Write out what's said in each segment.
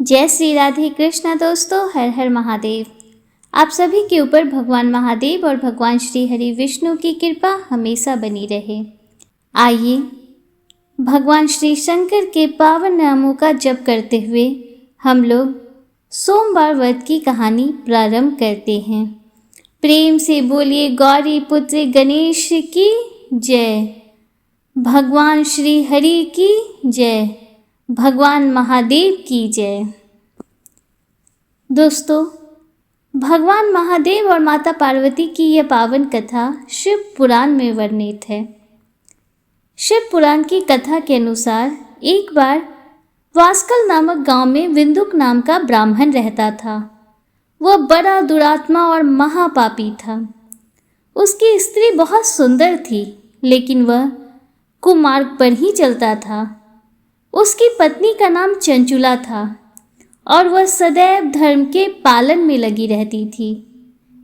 जय श्री राधे कृष्णा दोस्तों, हर हर महादेव। आप सभी के ऊपर भगवान महादेव और भगवान श्री हरि विष्णु की कृपा हमेशा बनी रहे। आइए भगवान श्री शंकर के पावन नामों का जप करते हुए हम लोग सोमवार व्रत की कहानी प्रारंभ करते हैं। प्रेम से बोलिए गौरी पुत्र गणेश की जय, भगवान श्री हरि की जय, भगवान महादेव की जय। दोस्तों, भगवान महादेव और माता पार्वती की यह पावन कथा शिव पुराण में वर्णित है। शिव पुराण की कथा के अनुसार एक बार वास्कल नामक गांव में विंदुक नाम का ब्राह्मण रहता था। वह बड़ा दुरात्मा और महापापी था। उसकी स्त्री बहुत सुंदर थी, लेकिन वह कुमार्ग पर ही चलता था। उसकी पत्नी का नाम चंचुला था और वह सदैव धर्म के पालन में लगी रहती थी।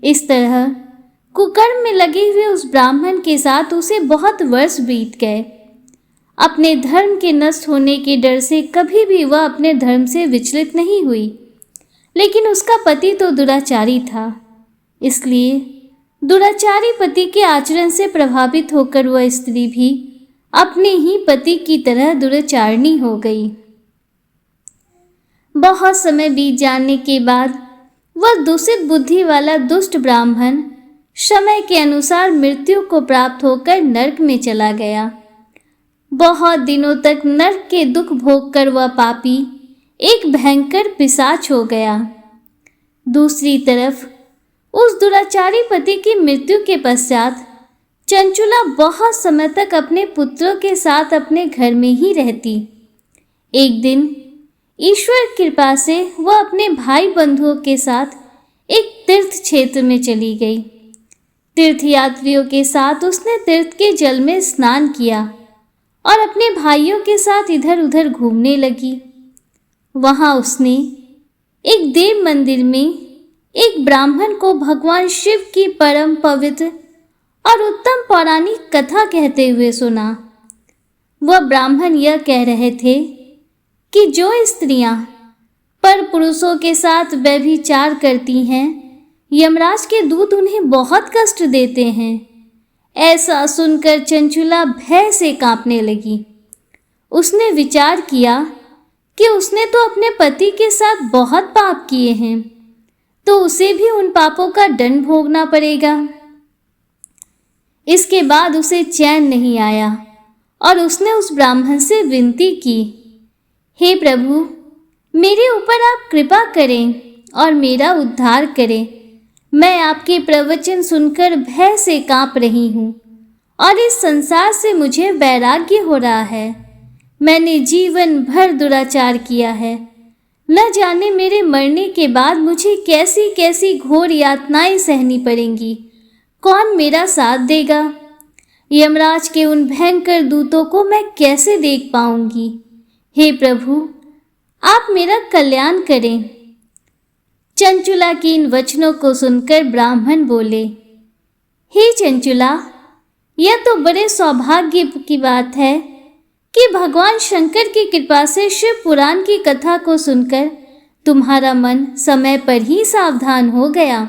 इस तरह कुकर्म में लगे हुए उस ब्राह्मण के साथ उसे बहुत वर्ष बीत गए। अपने धर्म के नष्ट होने के डर से कभी भी वह अपने धर्म से विचलित नहीं हुई, लेकिन उसका पति तो दुराचारी था। इसलिए दुराचारी पति के आचरण से प्रभावित होकर वह स्त्री भी अपने ही पति की तरह दुराचारणी हो गई। बहुत समय बीत जाने के बाद वह दूषित बुद्धि वाला दुष्ट ब्राह्मण समय के अनुसार मृत्यु को प्राप्त होकर नरक में चला गया। बहुत दिनों तक नरक के दुख भोग कर वह पापी एक भयंकर पिशाच हो गया। दूसरी तरफ उस दुराचारी पति की मृत्यु के पश्चात चंचुला बहुत समय तक अपने पुत्रों के साथ अपने घर में ही रहती। एक दिन ईश्वर कृपा से वह अपने भाई बंधुओं के साथ एक तीर्थ क्षेत्र में चली गई। तीर्थ यात्रियों के साथ उसने तीर्थ के जल में स्नान किया और अपने भाइयों के साथ इधर उधर घूमने लगी। वहां उसने एक देव मंदिर में एक ब्राह्मण को भगवान शिव की परम पवित्र और उत्तम पौराणिक कथा कहते हुए सुना। वह ब्राह्मण यह कह रहे थे कि जो स्त्रियां पर पुरुषों के साथ व्यभिचार करती हैं, यमराज के दूत उन्हें बहुत कष्ट देते हैं। ऐसा सुनकर चंचुला भय से कांपने लगी। उसने विचार किया कि उसने तो अपने पति के साथ बहुत पाप किए हैं, तो उसे भी उन पापों का दंड भोगना पड़ेगा। इसके बाद उसे चैन नहीं आया और उसने उस ब्राह्मण से विनती की, हे प्रभु, मेरे ऊपर आप कृपा करें और मेरा उद्धार करें। मैं आपके प्रवचन सुनकर भय से कांप रही हूँ और इस संसार से मुझे वैराग्य हो रहा है। मैंने जीवन भर दुराचार किया है। न जाने मेरे मरने के बाद मुझे कैसी कैसी घोर यातनाएं सहनी पड़ेंगी। कौन मेरा साथ देगा? यमराज के उन भयंकर दूतों को मैं कैसे देख पाऊंगी? हे प्रभु, आप मेरा कल्याण करें। चंचुला की इन वचनों को सुनकर ब्राह्मण बोले, हे चंचुला, यह तो बड़े सौभाग्य की बात है कि भगवान शंकर की कृपा से शिव पुराण की कथा को सुनकर तुम्हारा मन समय पर ही सावधान हो गया।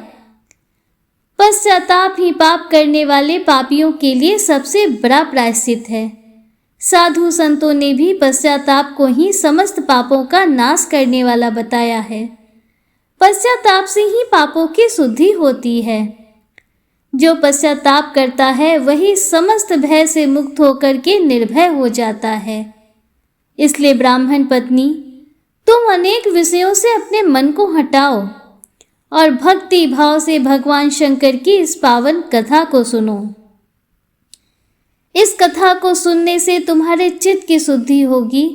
पश्चाताप ही पाप करने वाले पापियों के लिए सबसे बड़ा प्रायश्चित है। साधु संतों ने भी पश्चाताप को ही समस्त पापों का नाश करने वाला बताया है। पश्चाताप से ही पापों की शुद्धि होती है। जो पश्चाताप करता है वही समस्त भय से मुक्त होकर के निर्भय हो जाता है। इसलिए ब्राह्मण पत्नी, तुम अनेक विषयों से अपने मन को हटाओ और भक्ति भाव से भगवान शंकर की इस पावन कथा को सुनो। इस कथा को सुनने से तुम्हारे चित्त की शुद्धि होगी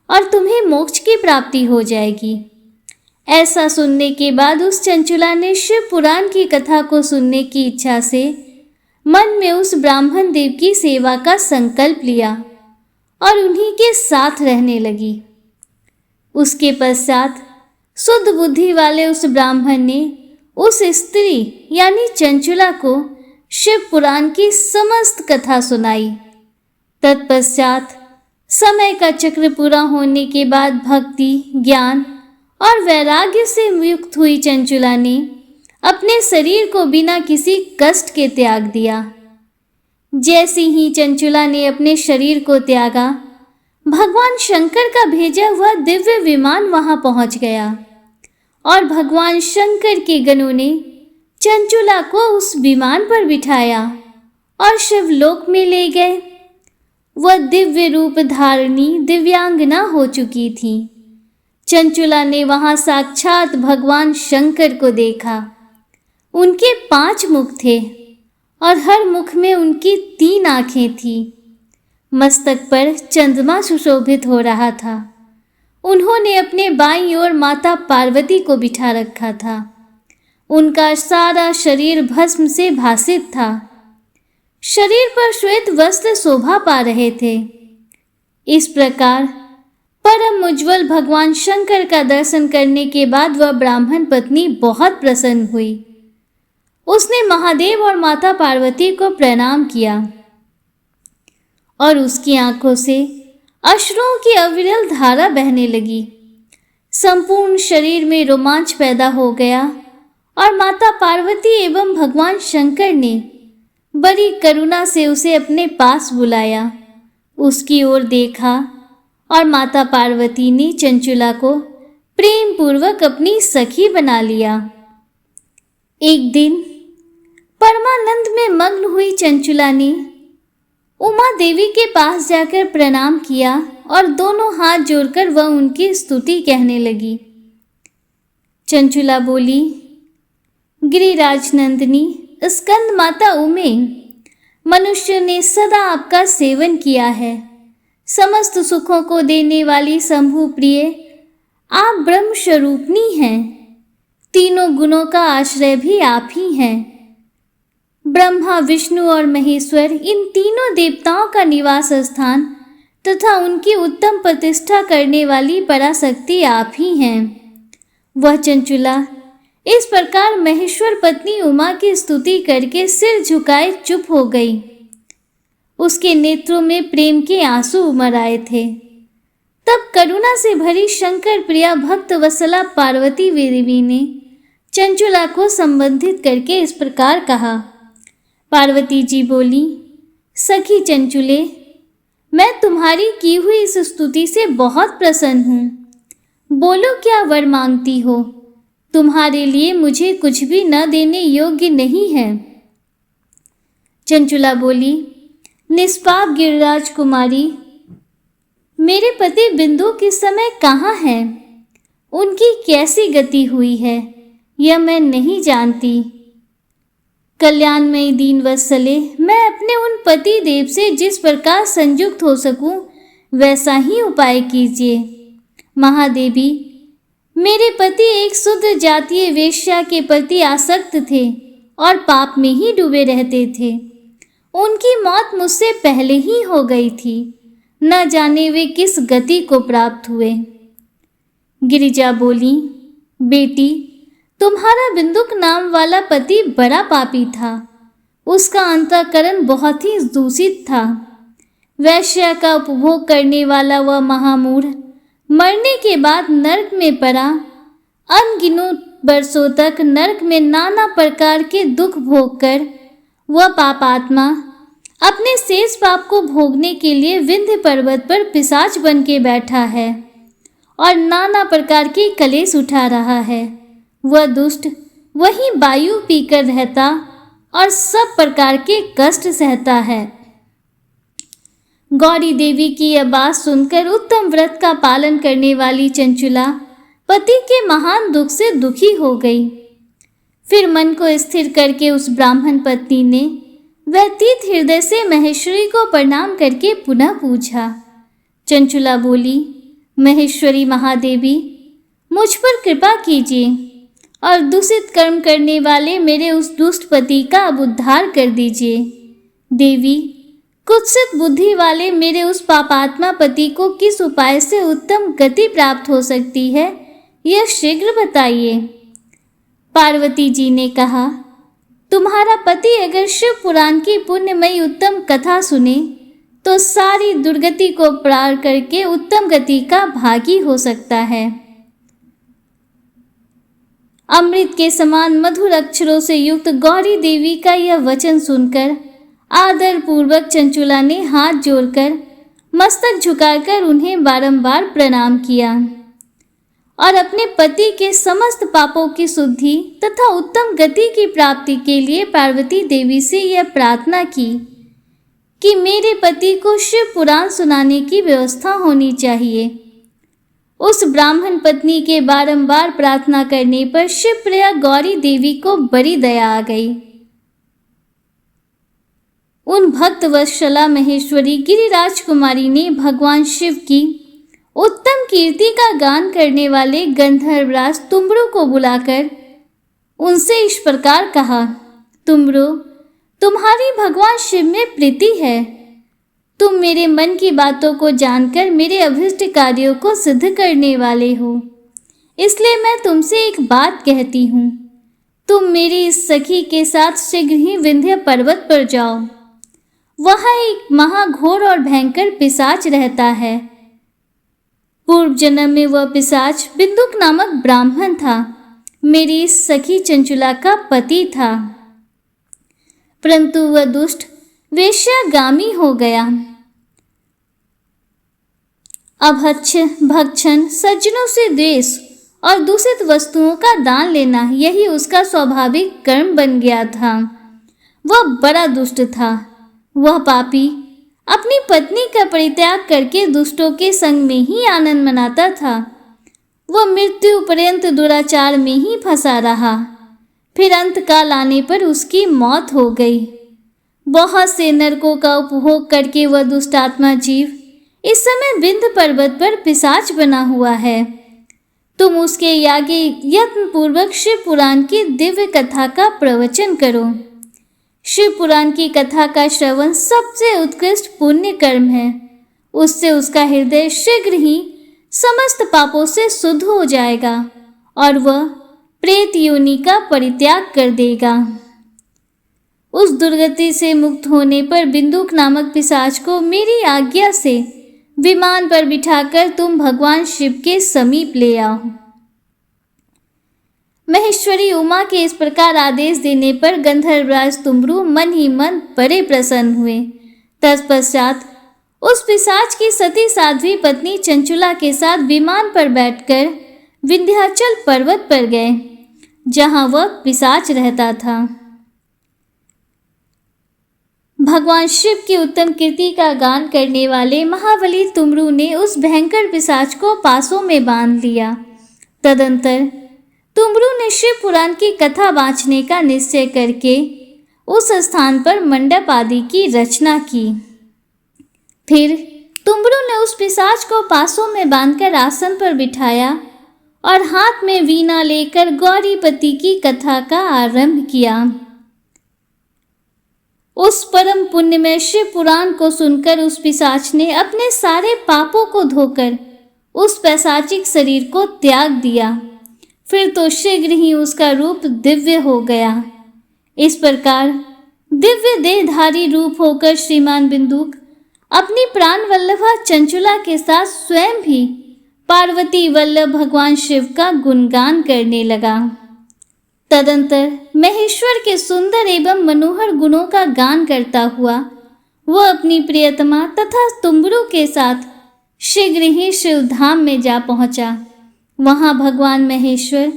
और तुम्हें मोक्ष की प्राप्ति हो जाएगी। ऐसा सुनने के बाद उस चंचुला ने शिव पुराण की कथा को सुनने की इच्छा से मन में उस ब्राह्मण देव की सेवा का संकल्प लिया और उन्हीं के साथ रहने लगी। उसके पश्चात शुद्ध बुद्धि वाले उस ब्राह्मण ने उस स्त्री यानी चंचुला को शिव पुराण की समस्त कथा सुनाई। तत्पश्चात समय का चक्र पूरा होने के बाद भक्ति, ज्ञान और वैराग्य से युक्त हुई चंचुला ने अपने शरीर को बिना किसी कष्ट के त्याग दिया। जैसे ही चंचुला ने अपने शरीर को त्यागा, भगवान शंकर का भेजा हुआ दिव्य विमान वहां पहुंच गया और भगवान शंकर के गणों ने चंचुला को उस विमान पर बिठाया और शिवलोक में ले गए। वह दिव्य रूप धारिणी दिव्यांगना हो चुकी थी। चंचुला ने वहां साक्षात भगवान शंकर को देखा। उनके 5 मुख थे और हर मुख में उनकी 3 आंखें थीं। मस्तक पर चंद्रमा सुशोभित हो रहा था। उन्होंने अपने बाईं ओर माता पार्वती को बिठा रखा था। उनका सारा शरीर भस्म से भासित था। शरीर पर श्वेत वस्त्र शोभा पा रहे थे। इस प्रकार परम उज्ज्वल भगवान शंकर का दर्शन करने के बाद वह ब्राह्मण पत्नी बहुत प्रसन्न हुई। उसने महादेव और माता पार्वती को प्रणाम किया और उसकी आंखों से अश्रुओं की अविरल धारा बहने लगी। संपूर्ण शरीर में रोमांच पैदा हो गया और माता पार्वती एवं भगवान शंकर ने बड़ी करुणा से उसे अपने पास बुलाया, उसकी ओर देखा और माता पार्वती ने चंचुला को प्रेम पूर्वक अपनी सखी बना लिया। एक दिन परमानंद में मग्न हुई चंचुला ने उमा देवी के पास जाकर प्रणाम किया और दोनों हाथ जोड़कर वह उनकी स्तुति कहने लगी। चंचुला बोली, गिरिराज नंदिनी स्कंद माता उमे, मनुष्य ने सदा आपका सेवन किया है। समस्त सुखों को देने वाली शंभु प्रिय आप ब्रह्म स्वरूपनी हैं। तीनों गुणों का आश्रय भी आप ही हैं। ब्रह्मा, विष्णु और महेश्वर इन तीनों देवताओं का निवास स्थान तथा उनकी उत्तम प्रतिष्ठा करने वाली पराशक्ति आप ही हैं। वह चंचुला इस प्रकार महेश्वर पत्नी उमा की स्तुति करके सिर झुकाए चुप हो गई। उसके नेत्रों में प्रेम के आंसू उमड़ आए थे। तब करुणा से भरी शंकर प्रिया भक्त वत्सला पार्वती देवी ने चंचुला को संबोधित करके इस प्रकार कहा। पार्वती जी बोली, सखी चंचुले, मैं तुम्हारी की हुई इस स्तुति से बहुत प्रसन्न हूँ। बोलो क्या वर मांगती हो? तुम्हारे लिए मुझे कुछ भी न देने योग्य नहीं है। चंचुला बोली, निष्पाप गिरिराज कुमारी, मेरे पति बिंदु किस समय कहाँ हैं? उनकी कैसी गति हुई है यह मैं नहीं जानती। कल्याणमयी दीन वत्सले, मैं अपने उन पति देव से जिस प्रकार संयुक्त हो सकूं वैसा ही उपाय कीजिए। महादेवी, मेरे पति एक शुद्ध जातीय वेश्या के प्रति आसक्त थे और पाप में ही डूबे रहते थे। उनकी मौत मुझसे पहले ही हो गई थी। न जाने वे किस गति को प्राप्त हुए। गिरिजा बोली, बेटी, तुम्हारा बिंदुक नाम वाला पति बड़ा पापी था। उसका अंतःकरण बहुत ही दूषित था। वैश्या का उपभोग करने वाला वह महामूढ़ मरने के बाद नरक में पड़ा। अनगिनत वर्षों तक नरक में नाना प्रकार के दुख भोग कर वह पापात्मा अपने शेष पाप को भोगने के लिए विंध्य पर्वत पर पिशाच बन के बैठा है और नाना प्रकार के कलेश उठा रहा है। वह दुष्ट वहीं वायु पीकर रहता और सब प्रकार के कष्ट सहता है। गौरी देवी की यह बात सुनकर उत्तम व्रत का पालन करने वाली चंचुला पति के महान दुख से दुखी हो गई। फिर मन को स्थिर करके उस ब्राह्मण पत्नी ने व्यतीत हृदय से महेश्वरी को प्रणाम करके पुनः पूछा। चंचुला बोली, महेश्वरी महादेवी, मुझ पर कृपा कीजिए और दूषित कर्म करने वाले मेरे उस दुष्ट पति का अब उद्धार कर दीजिए। देवी, कुत्सित बुद्धि वाले मेरे उस पापात्मा पति को किस उपाय से उत्तम गति प्राप्त हो सकती है यह शीघ्र बताइए। पार्वती जी ने कहा, तुम्हारा पति अगर शिव पुराण की पुण्यमयी उत्तम कथा सुने तो सारी दुर्गति को पार करके उत्तम गति का भागी हो सकता है। अमृत के समान मधुर अक्षरों से युक्त गौरी देवी का यह वचन सुनकर आदर पूर्वक चंचुला ने हाथ जोड़कर मस्तक झुकाकर उन्हें बारंबार प्रणाम किया और अपने पति के समस्त पापों की शुद्धि तथा उत्तम गति की प्राप्ति के लिए पार्वती देवी से यह प्रार्थना की कि मेरे पति को शिव पुराण सुनाने की व्यवस्था होनी चाहिए। उस ब्राह्मण पत्नी के बारंबार प्रार्थना करने पर शिवप्रिया गौरी देवी को बड़ी दया आ गई। उन भक्त वत्सला महेश्वरी गिरिराज कुमारी ने भगवान शिव की उत्तम कीर्ति का गान करने वाले गंधर्वराज तुम्बरु को बुलाकर उनसे इस प्रकार कहा, तुम्बरु, तुम्हारी भगवान शिव में प्रीति है। तुम मेरे मन की बातों को जानकर मेरे अभिष्ट कार्यों को सिद्ध करने वाले हो, इसलिए मैं तुमसे एक बात कहती हूँ। तुम मेरी इस सखी के साथ शीघ्र ही विंध्य पर्वत पर जाओ। वहाँ एक महाघोर और भयंकर पिशाच रहता है। पूर्व जन्म में वह पिशाच बिंदुक नामक ब्राह्मण था, मेरी इस सखी चंचुला का पति था, परंतु वह दुष्ट वेश्यागामी हो गया। अभक्ष, भक्षण, सज्जनों से द्वेष और दूषित वस्तुओं का दान लेना यही उसका स्वाभाविक कर्म बन गया था। वह बड़ा दुष्ट था। वह पापी अपनी पत्नी का परित्याग करके दुष्टों के संग में ही आनंद मनाता था। वह मृत्यु पर्यंत दुराचार में ही फंसा रहा। फिर अंत काल आने पर उसकी मौत हो गई। बहुत से नरकों का उपभोग करके वह दुष्टात्मा जीव इस समय विंध्य पर्वत पर पिशाच बना हुआ है। तुम उसके आगे यत्न पूर्वक शिव पुराण की दिव्य कथा का प्रवचन करो। शिव पुराण की कथा का श्रवण सबसे उत्कृष्ट पुण्य कर्म है। उससे उसका हृदय शीघ्र ही समस्त पापों से शुद्ध हो जाएगा और वह प्रेत योनि का परित्याग कर देगा। उस दुर्गति से मुक्त होने पर बिंदुक नामक पिशाच को मेरी आज्ञा से विमान पर बिठाकर तुम भगवान शिव के समीप ले आओ। महेश्वरी उमा के इस प्रकार आदेश देने पर गंधर्वराज तुम्बरु मन ही मन बड़े प्रसन्न हुए। तत्पश्चात उस पिशाच की सती साध्वी पत्नी चंचुला के साथ विमान पर बैठकर विंध्याचल पर्वत पर गए, जहां वह पिशाच रहता था। भगवान शिव की उत्तम कीर्ति का गान करने वाले महाबली तुम्बरु ने उस भयंकर पिशाच को पासों में बांध लिया। तदंतर तुम्बरु ने शिव पुराण की कथा वाचने का निश्चय करके उस स्थान पर मंडप आदि की रचना की। फिर तुम्बरु ने उस पिशाच को पासों में बांधकर आसन पर बिठाया और हाथ में वीणा लेकर गौरीपति की कथा का आरंभ किया। उस परम पुण्यमय शिव पुराण को सुनकर उस पिशाच ने अपने सारे पापों को धोकर उस पैशाचिक शरीर को त्याग दिया। फिर तो शीघ्र ही उसका रूप दिव्य हो गया। इस प्रकार दिव्य देहधारी रूप होकर श्रीमान बिंदुक अपनी प्राण वल्लभा चंचुला के साथ स्वयं भी पार्वती वल्लभ भगवान शिव का गुणगान करने लगा। तदंतर महेश्वर के सुंदर एवं मनोहर गुणों का गान करता हुआ वह अपनी प्रियतमा तथा तुम्बरु के साथ शीघ्र ही शिवधाम में जा पहुंचा। वहां भगवान महेश्वर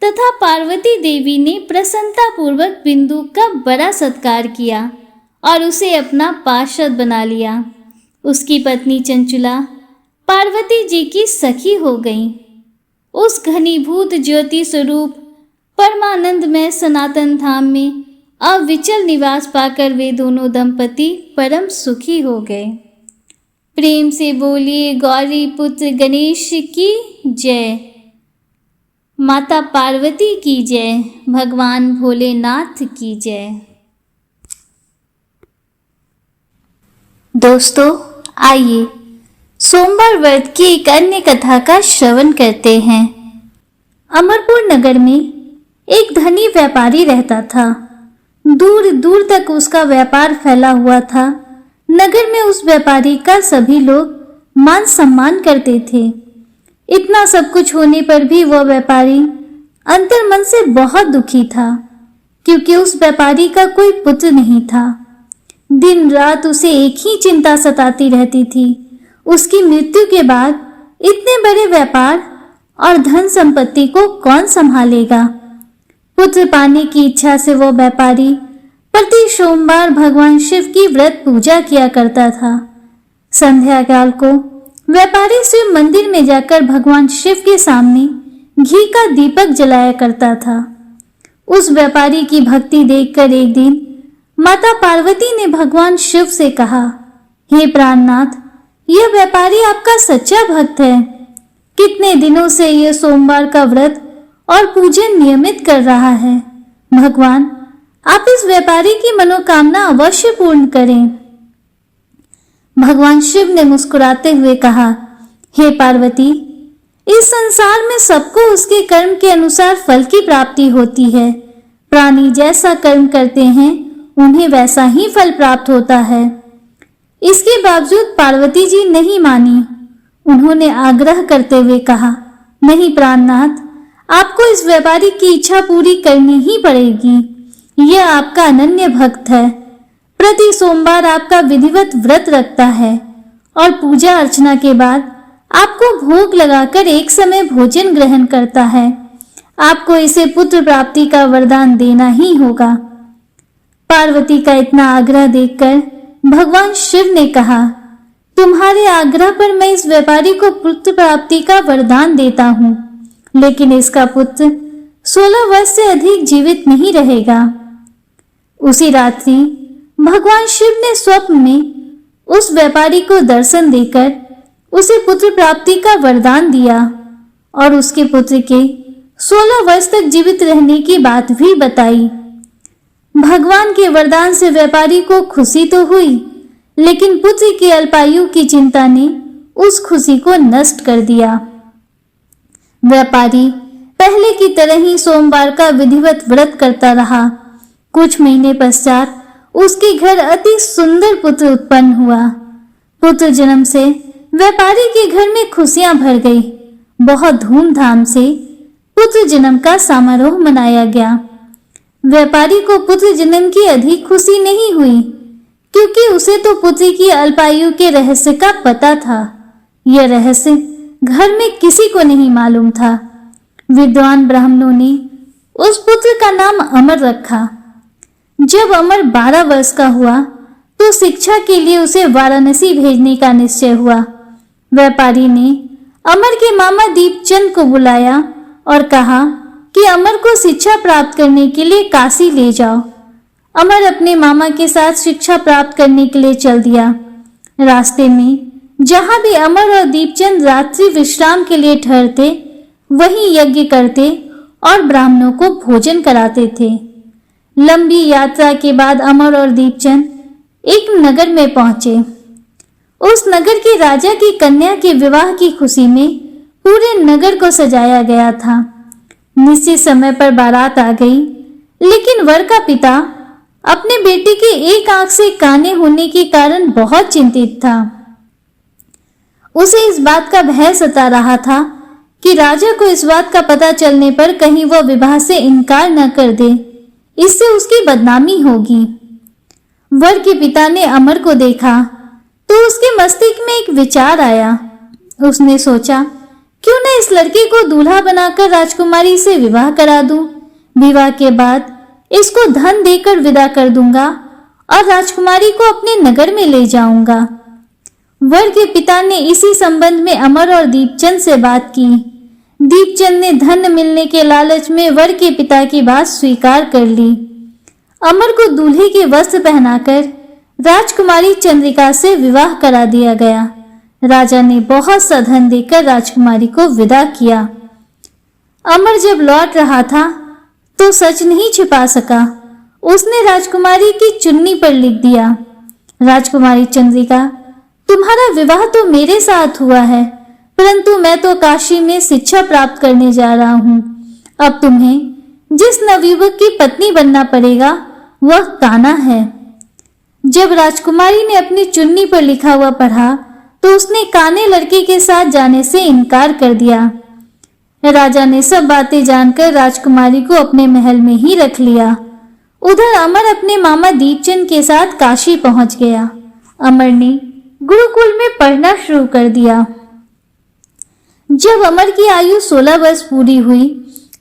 तथा पार्वती देवी ने प्रसन्नता पूर्वक बिंदुक का बड़ा सत्कार किया और उसे अपना पार्षद बना लिया। उसकी पत्नी चंचुला पार्वती जी की सखी हो गई। उस घनीभूत ज्योति स्वरूप परमानंदमय सनातन धाम में अविचल निवास पाकर वे दोनों दंपति परम सुखी हो गए। प्रेम से बोलिए गौरी पुत्र गणेश की जय, माता पार्वती की जय, भगवान भोलेनाथ की जय। दोस्तों आइए सोमवार व्रत की एक अन्य कथा का श्रवण करते हैं। अमरपुर नगर में एक धनी व्यापारी रहता था। दूर दूर तक उसका व्यापार फैला हुआ था। नगर में उस व्यापारी का सभी लोग मान सम्मान करते थे। इतना सब कुछ होने पर भी वह व्यापारी अंतर्मन से बहुत दुखी था, क्योंकि उस व्यापारी का कोई पुत्र नहीं था। दिन रात उसे एक ही चिंता सताती रहती थी, उसकी मृत्यु के बाद इतने बड़े व्यापार और धन संपत्ति को कौन संभालेगा। पुत्र पाने की इच्छा से वो व्यापारी प्रति सोमवार भगवान शिव की व्रत पूजा किया करता था। संध्या काल को व्यापारी शिव मंदिर में जाकर भगवान शिव के सामने घी का दीपक जलाया करता था। उस व्यापारी की भक्ति देखकर एक दिन माता पार्वती ने भगवान शिव से कहा, हे प्राणनाथ, यह व्यापारी आपका सच्चा भक्त है। कितने दिनों से यह सोमवार का व्रत और पूजन नियमित कर रहा है। भगवान, आप इस व्यापारी की मनोकामना अवश्य पूर्ण करें। भगवान शिव ने मुस्कुराते हुए कहा, हे पार्वती, इस संसार में सबको उसके कर्म के अनुसार फल की प्राप्ति होती है। प्राणी जैसा कर्म करते हैं उन्हें वैसा ही फल प्राप्त होता है। इसके बावजूद पार्वती जी नहीं मानी। उन्होंने आग्रह करते हुए कहा, नहीं प्राणनाथ, आपको इस व्यापारी की इच्छा पूरी करनी ही पड़ेगी। यह आपका अनन्य भक्त है, प्रति सोमवार आपका विधिवत व्रत रखता है और पूजा अर्चना के बाद आपको भोग लगाकर एक समय भोजन ग्रहण करता है। आपको इसे पुत्र प्राप्ति का वरदान देना ही होगा। पार्वती का इतना आग्रह देखकर भगवान शिव ने कहा, तुम्हारे आग्रह पर मैं इस व्यापारी को पुत्र प्राप्ति का वरदान देता हूँ, लेकिन इसका पुत्र 16 वर्ष से अधिक जीवित नहीं रहेगा। उसी रात्रि भगवान शिव ने स्वप्न में उस व्यापारी को दर्शन देकर उसे पुत्र प्राप्ति का वरदान दिया और उसके पुत्र के 16 वर्ष तक जीवित रहने की बात भी बताई। भगवान के वरदान से व्यापारी को खुशी तो हुई, लेकिन पुत्र की अल्पायु की चिंता ने उस खुशी को नष्ट कर दिया। व्यापारी पहले की तरह ही सोमवार का विधिवत व्रत करता रहा। कुछ महीने पश्चात उसके घर अति सुंदर पुत्र उत्पन्न हुआ। पुत्र जन्म से व्यापारी के घर में खुशियां भर गई। बहुत धूमधाम से पुत्र जन्म का समारोह मनाया गया। व्यापारी को पुत्र जन्म की अधिक खुशी नहीं हुई, क्योंकि उसे तो पुत्र की अल्पायु के रहस्य का पता था। यह रहस्य घर में किसी को नहीं मालूम था। विद्वान ब्राह्मणों ने उस पुत्र का नाम अमर रखा। जब अमर 12 वर्ष का हुआ तो शिक्षा के लिए उसे वाराणसी भेजने का निश्चय हुआ। व्यापारी ने अमर के मामा दीपचंद को बुलाया और कहा कि अमर को शिक्षा प्राप्त करने के लिए काशी ले जाओ। अमर अपने मामा के साथ शिक्षा प्राप्त करने के लिए चल दिया। रास्ते में जहां भी अमर और दीपचंद रात्रि विश्राम के लिए ठहरते, वहीं यज्ञ करते और ब्राह्मणों को भोजन कराते थे। लंबी यात्रा के बाद अमर और दीपचंद एक नगर में पहुंचे। उस नगर के राजा की कन्या के विवाह की खुशी में पूरे नगर को सजाया गया था। निश्चित समय पर बारात आ गई, लेकिन वर का पिता अपने बेटे के एक आंख से काने होने के कारण बहुत चिंतित था। उसे इस बात का भय सता रहा था कि राजा को इस बात का पता चलने पर कहीं वह विवाह से इनकार न कर दे, इससे उसकी बदनामी होगी। वर के पिता ने अमर को देखा तो उसके मस्तिष्क में एक विचार आया। उसने सोचा, क्यों न इस लड़के को दूल्हा बनाकर राजकुमारी से विवाह करा दूं। विवाह के बाद इसको धन देकर विदा कर दूंगा और राजकुमारी को अपने नगर में ले जाऊंगा। वर के पिता ने इसी संबंध में अमर और दीपचंद से बात की। दीपचंद ने धन मिलने के लालच में वर के पिता की बात स्वीकार कर ली। अमर को दूल्हे के वस्त्र पहनाकर राजकुमारी चंद्रिका से विवाह करा दिया गया। राजा ने बहुत सा धन देकर राजकुमारी को विदा किया। अमर जब लौट रहा था तो सच नहीं छिपा सका। उसने राजकुमारी की चुन्नी पर लिख दिया, राजकुमारी चंद्रिका, तुम्हारा विवाह तो मेरे साथ हुआ है, परंतु मैं तो काशी में शिक्षा प्राप्त करने जा रहा हूँ। अब तुम्हें जिस नवयुवक की पत्नी बनना पड़ेगा वह कान्हा है। जब राजकुमारी ने अपनी चुन्नी पर लिखा हुआ पढ़ा तो उसने काने लड़के के साथ जाने से इनकार कर दिया। राजा ने सब बातें जानकर राजकुमारी को अपने महल में ही रख लिया। उधर अमर अपने मामा दीपचंद के साथ काशी पहुंच गया। अमर ने गुरुकुल में पढ़ना शुरू कर दिया। जब अमर की आयु 16 वर्ष पूरी हुई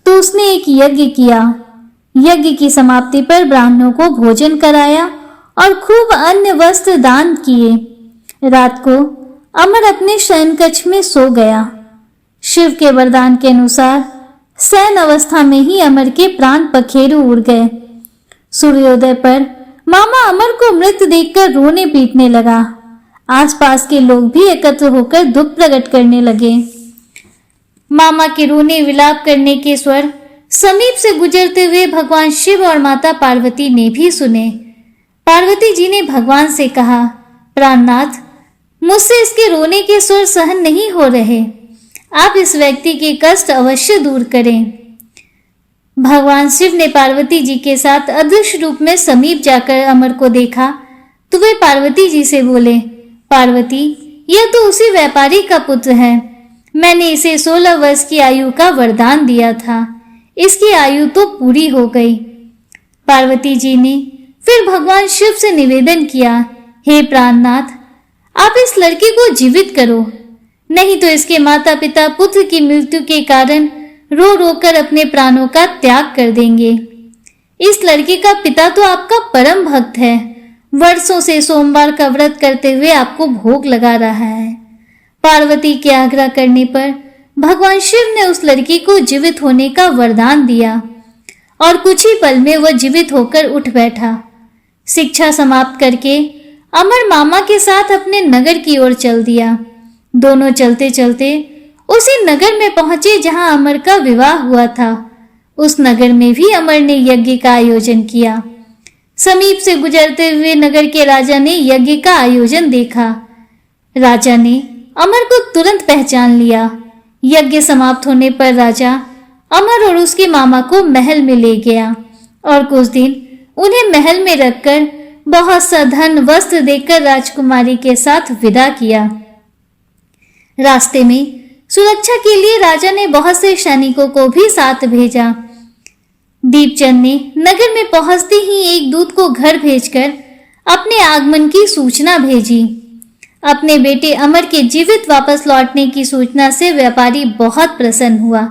तो उसने एक यज्ञ किया। यज्ञ की समाप्ति पर ब्राह्मणों को भोजन कराया और खूब अन्न वस्त्र दान किए। रात को अमर अपने शयन कक्ष में सो गया। शिव के वरदान के अनुसार शयन अवस्था में ही अमर के प्राण पखेरु उड़ गए। सूर्योदय पर मामा अमर को मृत देखकर रोने पीटने लगा। आसपास के लोग भी एकत्र होकर दुख प्रकट करने लगे। मामा के रोने विलाप करने के स्वर समीप से गुजरते हुए भगवान शिव और माता पार्वती ने भी सुने। पार्वती जी ने भगवान से कहा, प्राणनाथ, मुझसे इसके रोने के स्वर सहन नहीं हो रहे। आप इस व्यक्ति के कष्ट अवश्य दूर करें। भगवान शिव ने पार्वती जी के साथ अदृश्य रूप में समीप जाकर अमर को देखा तो वे पार्वती जी से बोले, पार्वती, यह तो उसी व्यापारी का पुत्र है। मैंने इसे 16 वर्ष की आयु का वरदान दिया था। इसकी आयु तो पूरी हो गई। पार्वती जी ने फिर भगवान शिव से निवेदन किया, हे प्राणनाथ, आप इस लड़के को जीवित करो, नहीं तो इसके माता पिता पुत्र की मृत्यु के कारण रो रो कर अपने प्राणों का त्याग कर देंगे। इस लड़के का पिता तो आपका परम भक्त है। वर्षों से सोमवार का व्रत करते हुए आपको भोग लगा रहा है। पार्वती के आग्रह करने पर भगवान शिव ने उस लड़की को जीवित होने का वरदान दिया और कुछ ही पल में वह जीवित होकर उठ बैठा। शिक्षा समाप्त करके अमर मामा के साथ अपने नगर की ओर चल दिया। दोनों चलते चलते उसी नगर में पहुंचे जहां अमर का विवाह हुआ था। उस नगर में भी अमर ने यज्ञ का आयोजन किया। समीप से गुजरते हुए नगर के राजा ने यज्ञ का आयोजन देखा। राजा ने अमर को तुरंत पहचान लिया। यज्ञ समाप्त होने पर राजा अमर और उसके मामा को महल में ले गया और कुछ दिन उन्हें महल में रखकर बहुत सा धन वस्त्र देकर राजकुमारी के साथ विदा किया। रास्ते में सुरक्षा के लिए राजा ने बहुत से सैनिकों को भी साथ भेजा। दीपचंद ने नगर में पहुंचते ही एक दूत को घर भेजकर अपने आगमन की सूचना भेजी। अपने बेटे अमर के जीवित वापस लौटने की सूचना से व्यापारी बहुत प्रसन्न हुआ।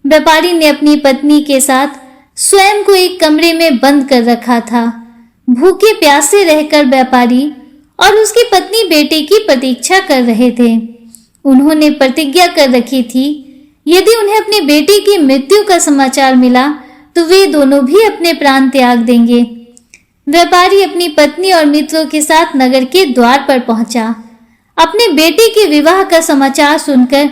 व्यापारी ने अपनी पत्नी के साथ स्वयं को एक कमरे में बंद कर रखा था। भूखे प्यासे रहकर व्यापारी और उसकी पत्नी बेटे की प्रतीक्षा कर रहे थे। उन्होंने प्रतिज्ञा कर रखी थी, यदि उन्हें अपनी बेटी की मृत्यु का समाचार मिला तो वे दोनों भी अपने प्राण त्याग देंगे। व्यापारी अपनी पत्नी और मित्रों के साथ नगर के द्वार पर पहुंचा। अपने बेटे के विवाह का समाचार सुनकर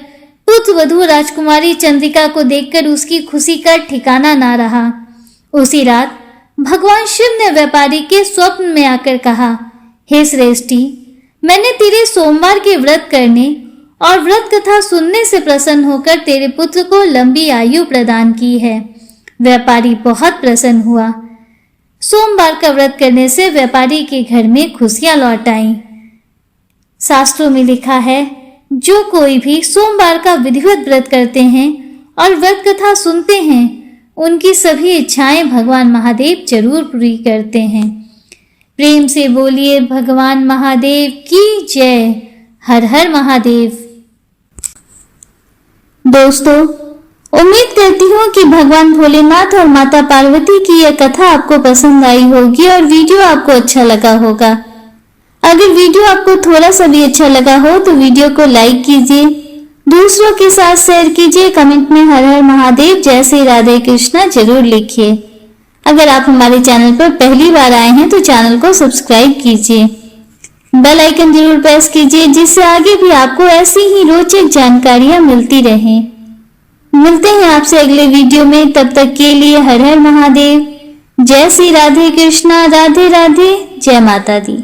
पुत्र वधू राजकुमारी चंद्रिका को देखकर उसकी खुशी का ठिकाना ना रहा। उसी रात भगवान शिव ने व्यापारी के स्वप्न में आकर कहा, हे श्रेष्ठी, मैंने तेरे सोमवार के व्रत करने और व्रत कथा सुनने से प्रसन्न होकर तेरे पुत्र को लंबी आयु प्रदान की है। व्यापारी बहुत प्रसन्न हुआ। सोमवार का व्रत करने से व्यापारी के घर में खुशियां लौट आईं। शास्त्रों में लिखा है, जो कोई भी सोमवार का विधिवत व्रत करते हैं और व्रत कथा सुनते हैं, उनकी सभी इच्छाएं भगवान महादेव जरूर पूरी करते हैं। प्रेम से बोलिए भगवान महादेव की जय। हर हर महादेव। दोस्तों, उम्मीद करती हूँ कि भगवान भोलेनाथ और माता पार्वती की यह कथा आपको पसंद आई होगी और वीडियो आपको अच्छा लगा होगा। अगर वीडियो आपको थोड़ा सा भी अच्छा लगा हो तो वीडियो को लाइक कीजिए, दूसरों के साथ शेयर कीजिए, कमेंट में हर हर महादेव जय श्री राधे कृष्णा जरूर लिखिए। अगर आप हमारे चैनल पर पहली बार आए हैं तो चैनल को सब्सक्राइब कीजिए, बेल आइकन जरूर प्रेस कीजिए, जिससे आगे भी आपको ऐसी ही रोचक जानकारियां मिलती रहें। मिलते हैं आपसे अगले वीडियो में, तब तक के लिए हर हर महादेव, जय श्री राधे कृष्णा, राधे राधे, जय माता दी।